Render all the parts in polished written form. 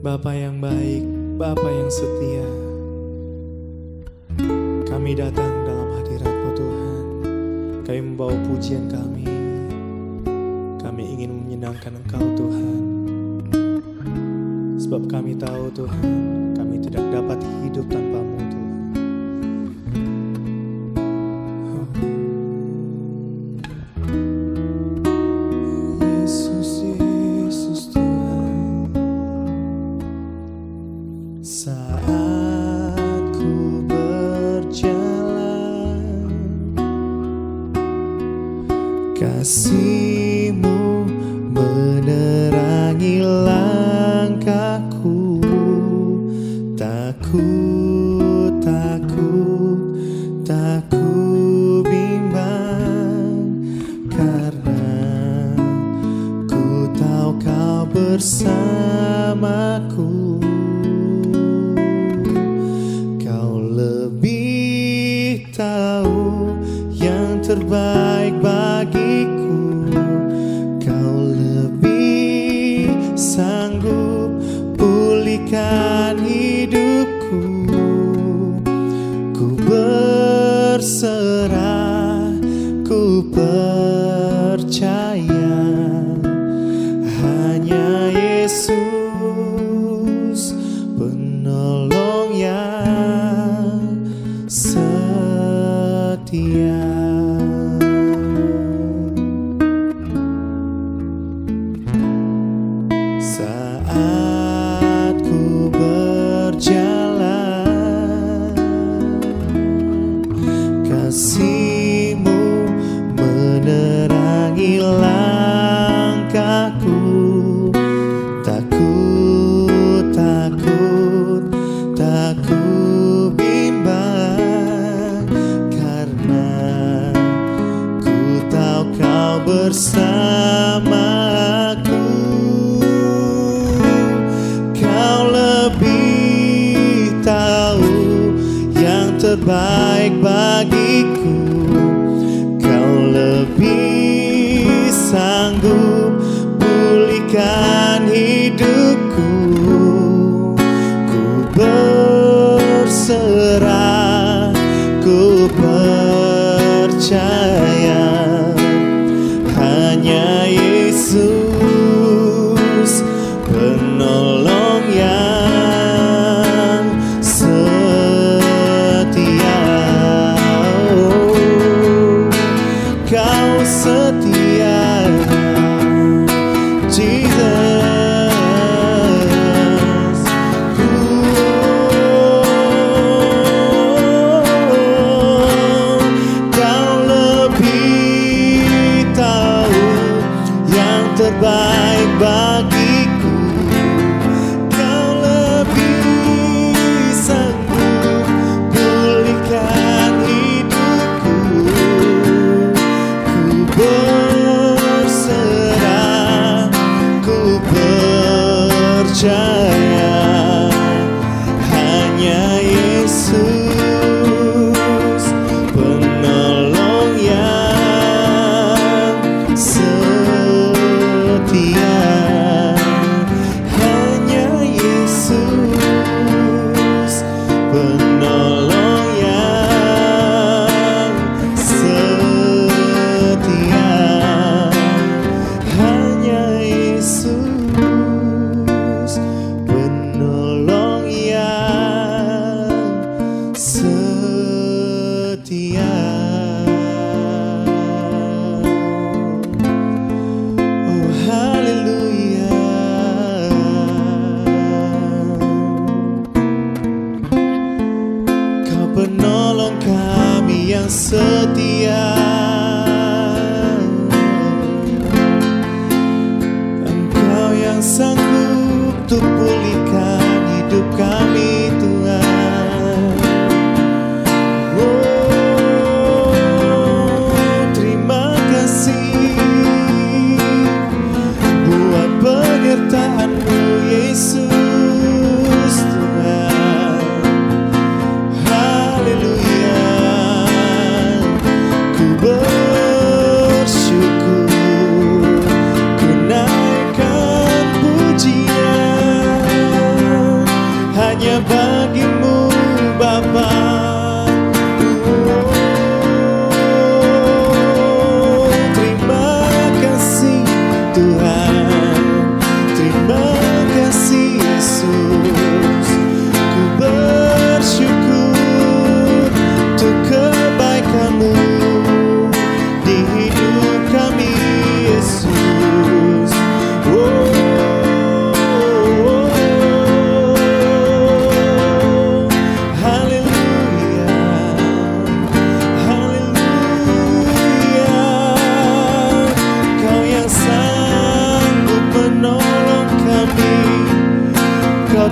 Bapa yang baik, Bapa yang setia, kami datang dalam hadirat-Mu Tuhan. Kami membawa pujian kami ingin menyenangkan Engkau Tuhan. Sebab kami tahu Tuhan, kami tidak dapat hidup tanpa-Mu Tuhan. Yesus, Yesus Tuhan. Saat ku berjalan, kasih-Mu menerangi langkahku. Takut, tak ku bimbang, karena ku tahu Kau bersamaku. Kau lebih tahu yang terbaik bagiku. Kau lebih sanggup pulihkan hidupku. Ku berserah, ku percaya, hanya Yesus penolong yang setia. Saat ku berjalan, kasih-Mu menerangi langkahku. Tak ku bimbang, karena ku tahu Kau bersamaku. Kau lebih tahu yang terbaik bagiku. Kau lebih sanggup pulihkan hidupku. Ku berserah, ku percaya, hanya Yesus penolong yang setia. Kau setia, Jesus. Kau lebih tahu yang terbaik bagiku. Kau lebih sanggup pulihkan hidupku. Ku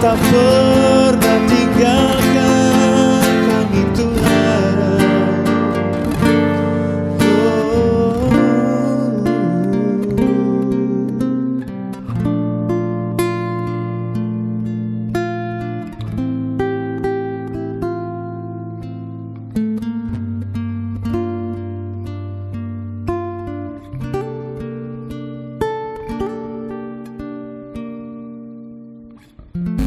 tak pernah tinggalkan kami Tuhan.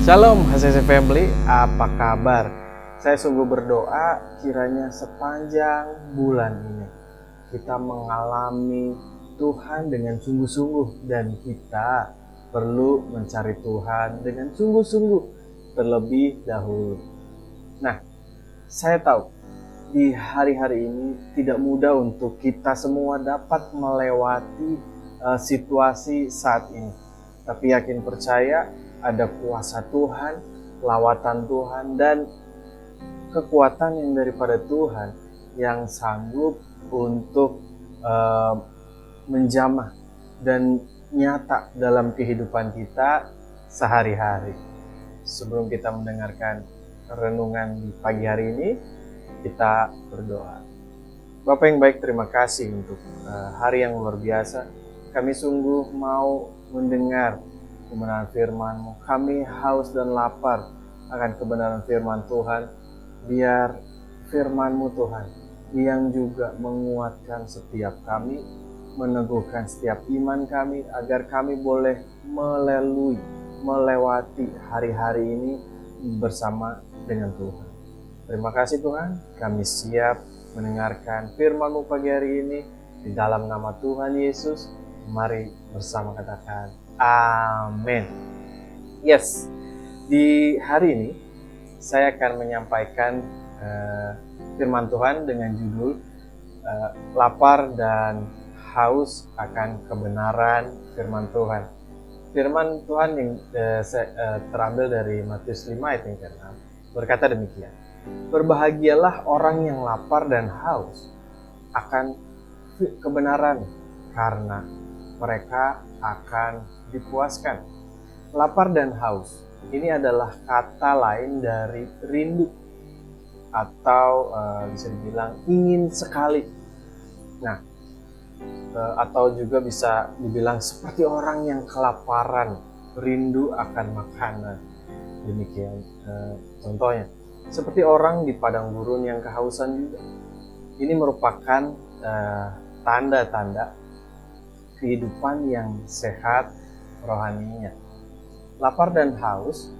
Shalom HCC Family, apa kabar? Saya sungguh berdoa kiranya sepanjang bulan ini kita mengalami Tuhan dengan sungguh-sungguh, dan kita perlu mencari Tuhan dengan sungguh-sungguh terlebih dahulu. Nah, saya tahu di hari-hari ini tidak mudah untuk kita semua dapat melewati situasi saat ini. Tapi yakin percaya ada kuasa Tuhan, lawatan Tuhan, dan kekuatan yang daripada Tuhan yang sanggup untuk menjamah dan nyata dalam kehidupan kita sehari-hari. Sebelum kita mendengarkan renungan di pagi hari ini, kita berdoa. Bapa yang baik, terima kasih untuk hari yang luar biasa. Kami sungguh mau mendengar kebenaran firman-Mu. Kami haus dan lapar akan kebenaran firman Tuhan. Biar firman-Mu Tuhan yang juga menguatkan setiap kami, meneguhkan setiap iman kami, agar kami boleh melewati hari-hari ini bersama dengan Tuhan. Terima kasih Tuhan, kami siap mendengarkan firman-Mu pagi hari ini. Di dalam nama Tuhan Yesus, mari bersama katakan amin. Yes, di hari ini saya akan menyampaikan firman Tuhan dengan judul lapar dan haus akan kebenaran firman Tuhan. Firman Tuhan yang terambil dari Matius 5 ayat yang ke-6 berkata demikian. Berbahagialah orang yang lapar dan haus akan kebenaran, karena mereka akan dipuaskan. Lapar dan haus ini adalah kata lain dari rindu, atau bisa dibilang ingin sekali. Nah, atau juga bisa dibilang seperti orang yang kelaparan, rindu akan makanan. Demikian contohnya, seperti orang di padang gurun yang kehausan juga. Ini merupakan tanda-tanda kehidupan yang sehat rohaninya. Lapar dan haus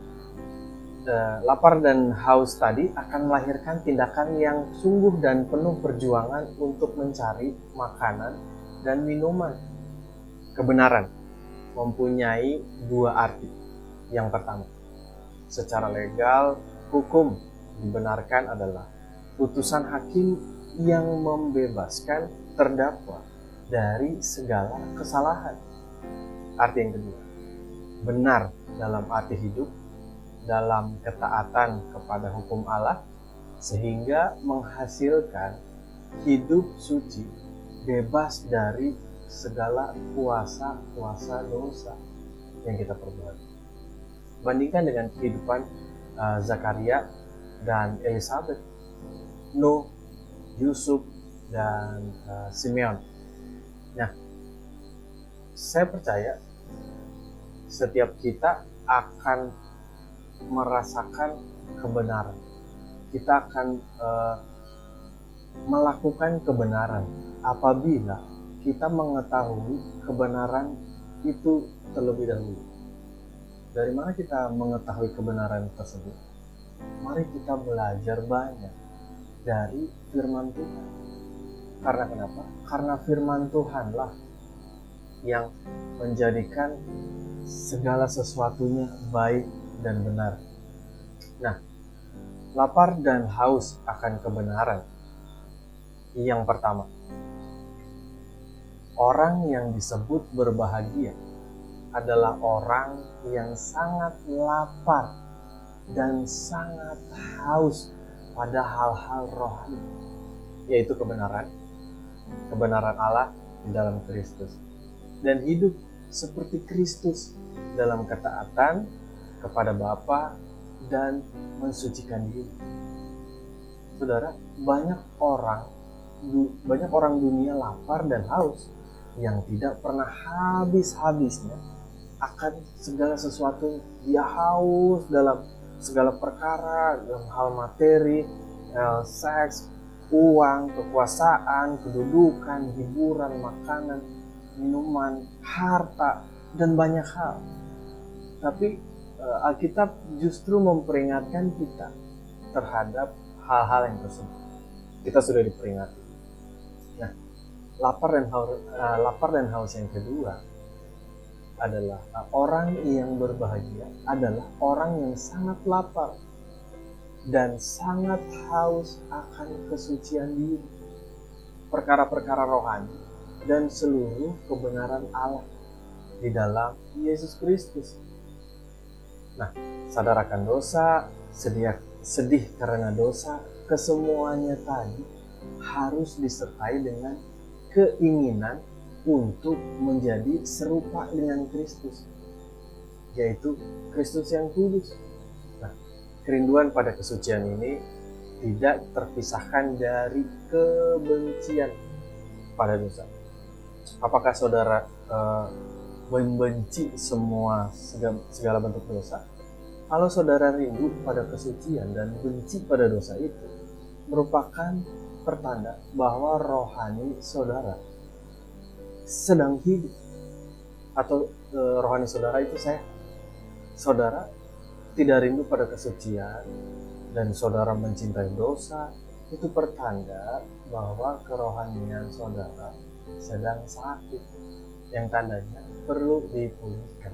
tadi akan melahirkan tindakan yang sungguh dan penuh perjuangan untuk mencari makanan dan minuman. Kebenaran mempunyai dua arti. Yang pertama, secara legal, hukum dibenarkan adalah putusan hakim yang membebaskan terdakwa dari segala kesalahan. Arti yang kedua, benar dalam arti hidup, dalam ketaatan kepada hukum Allah, sehingga menghasilkan hidup suci, bebas dari segala kuasa dosa yang kita perbuat. Bandingkan dengan kehidupan Zakaria dan Elizabeth, Nuh, Yusuf, dan Simeon. Nah, saya percaya setiap kita akan merasakan kebenaran. Kita akan melakukan kebenaran apabila kita mengetahui kebenaran itu terlebih dahulu. Dari mana kita mengetahui kebenaran tersebut? Mari kita belajar banyak dari firman Tuhan. Karena kenapa? Karena firman Tuhanlah yang menjadikan segala sesuatunya baik dan benar. Nah, lapar dan haus akan kebenaran. Yang pertama, orang yang disebut berbahagia adalah orang yang sangat lapar dan sangat haus pada hal-hal rohani, yaitu kebenaran Allah di dalam Kristus, dan hidup seperti Kristus dalam ketaatan, kepada Bapa dan mensucikan diri. Saudara, banyak orang dunia lapar dan haus yang tidak pernah habis-habisnya akan segala sesuatu. Dia haus dalam segala perkara, dalam hal materi, seks, uang, kekuasaan, kedudukan, hiburan, makanan, minuman, harta, dan banyak hal. Tapi Alkitab justru memperingatkan kita terhadap hal-hal yang tersebut. Kita sudah diperingatkan. Nah, lapar dan haus yang kedua adalah orang yang berbahagia adalah orang yang sangat lapar dan sangat haus akan kesucian diri, perkara-perkara rohani dan seluruh kebenaran Allah di dalam Yesus Kristus. Nah, sadar akan dosa, sedih karena dosa, kesemuanya tadi harus disertai dengan keinginan untuk menjadi serupa dengan Kristus, yaitu Kristus yang kudus. Nah, kerinduan pada kesucian ini tidak terpisahkan dari kebencian pada dosa. Apakah saudara membenci segala bentuk dosa? Kalau saudara rindu pada kesucian dan benci pada dosa itu, merupakan pertanda bahwa rohani saudara sedang hidup, atau rohani saudara itu sehat. Saudara tidak rindu pada kesucian dan saudara mencintai dosa, itu pertanda bahwa kerohanian saudara sedang sakit, yang tandanya perlu dipulihkan.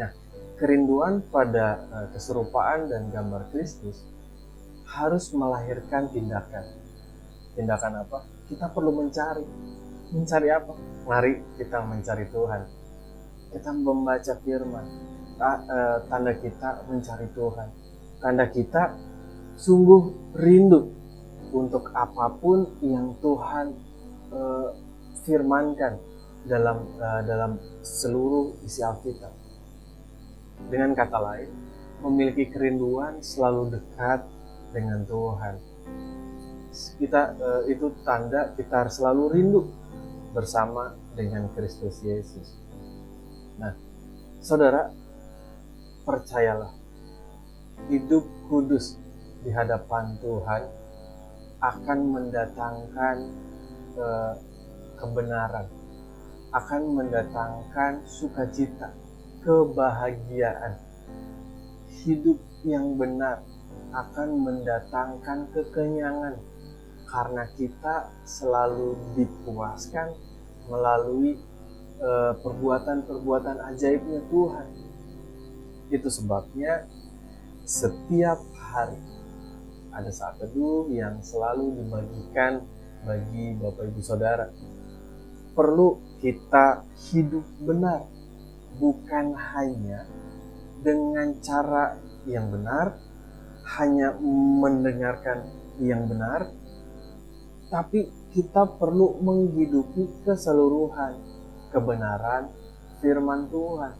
Nah, kerinduan pada keserupaan dan gambar Kristus harus melahirkan tindakan. Tindakan apa? Kita perlu mencari apa? Mari kita mencari Tuhan. Kita membaca firman. Tanda kita mencari Tuhan. Tanda kita sungguh rindu untuk apapun yang Tuhan firmankan dalam seluruh isi Alkitab. Dengan kata lain, memiliki kerinduan selalu dekat dengan Tuhan. Itu tanda kita harus selalu rindu bersama dengan Kristus Yesus. Nah, saudara, percayalah, hidup kudus di hadapan Tuhan akan mendatangkan kebenaran, akan mendatangkan sukacita, kebahagiaan. Hidup yang benar akan mendatangkan kekenyangan, karena kita selalu dipuaskan melalui perbuatan-perbuatan ajaibnya Tuhan. Itu sebabnya setiap hari ada saat teduh yang selalu dibagikan bagi Bapak Ibu Saudara. Perlu kita hidup benar, bukan hanya dengan cara yang benar, hanya mendengarkan yang benar, tapi kita perlu menghidupi keseluruhan kebenaran firman Tuhan.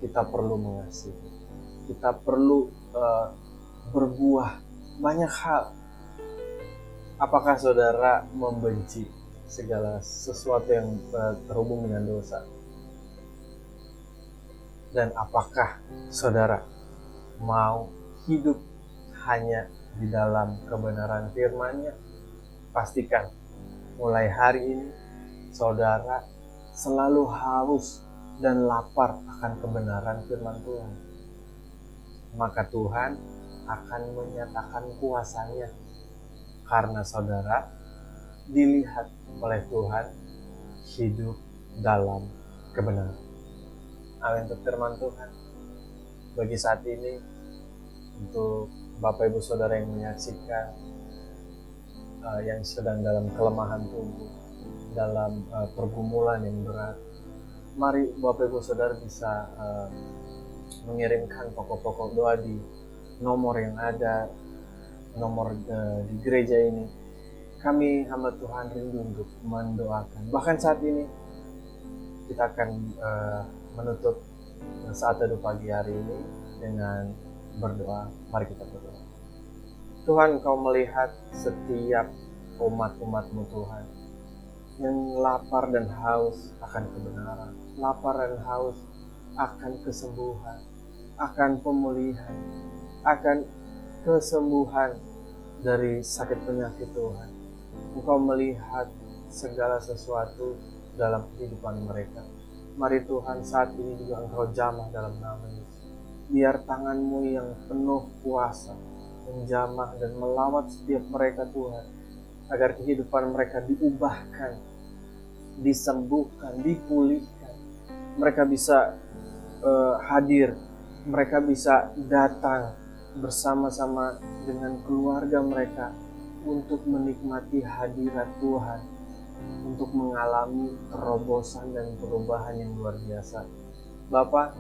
Kita perlu mengasihi, kita perlu berbuah banyak hal. Apakah saudara membenci segala sesuatu yang terhubung dengan dosa? Dan apakah saudara mau hidup hanya di dalam kebenaran firman-Nya? Pastikan mulai hari ini saudara selalu haus dan lapar akan kebenaran firman Tuhan. Maka Tuhan akan menyatakan kuasa-Nya, karena saudara dilihat oleh Tuhan hidup dalam kebenaran. Amin untuk firman Tuhan. Bagi saat ini, untuk Bapak Ibu Saudara yang menyaksikan, yang sedang dalam kelemahan tubuh, dalam pergumulan yang berat, mari Bapak Ibu Saudara bisa mengirimkan pokok-pokok doa di nomor yang ada, nomor di gereja ini. Kami hamba Tuhan rindu untuk mendoakan. Bahkan saat ini kita akan menutup saat teduh pagi hari ini dengan berdoa. Mari kita berdoa. Tuhan, Kau melihat setiap umat-umat-Mu Tuhan yang lapar dan haus akan kebenaran, lapar dan haus akan kesembuhan, akan pemulihan, akan kesembuhan dari sakit penyakit Tuhan. Engkau melihat segala sesuatu dalam kehidupan mereka. Mari Tuhan, saat ini juga Engkau jamah dalam nama Yesus. Biar tangan-Mu yang penuh kuasa menjamah dan melawat setiap mereka Tuhan, agar kehidupan mereka diubahkan, disembuhkan, dipulihkan. Mereka bisa hadir, mereka bisa datang bersama-sama dengan keluarga mereka untuk menikmati hadirat Tuhan, untuk mengalami terobosan dan perubahan yang luar biasa. Bapa,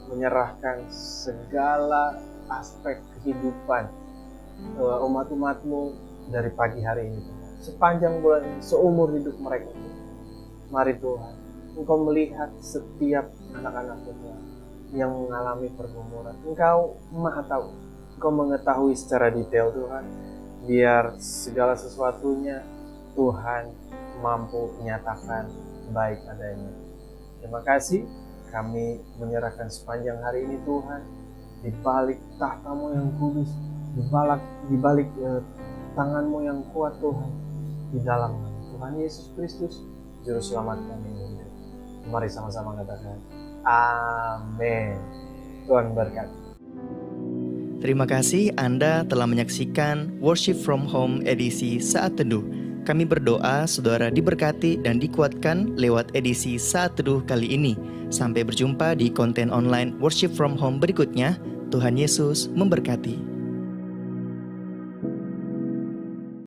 menyerahkan segala aspek kehidupan umat-umat-Mu dari pagi hari ini, sepanjang bulan ini, seumur hidup mereka. Mari Tuhan, Engkau melihat setiap anak-anak-Mu Tuhan yang mengalami pergumulan. Engkau Maha tahu, Engkau mengetahui secara detail Tuhan, biar segala sesuatunya Tuhan mampu menyatakan baik adanya. Terima kasih, kami menyerahkan sepanjang hari ini Tuhan, di balik tahta-Mu yang kudus, di balik tangan-Mu yang kuat Tuhan, di dalam nama Tuhan Yesus Kristus, Juru Selamat kami yang hidup. Mari sama-sama katakan, amin. Tuhan berkati. Terima kasih Anda telah menyaksikan Worship from Home edisi Saat Teduh. Kami berdoa saudara diberkati dan dikuatkan lewat edisi Saat Teduh kali ini. Sampai berjumpa di konten online Worship from Home berikutnya. Tuhan Yesus memberkati.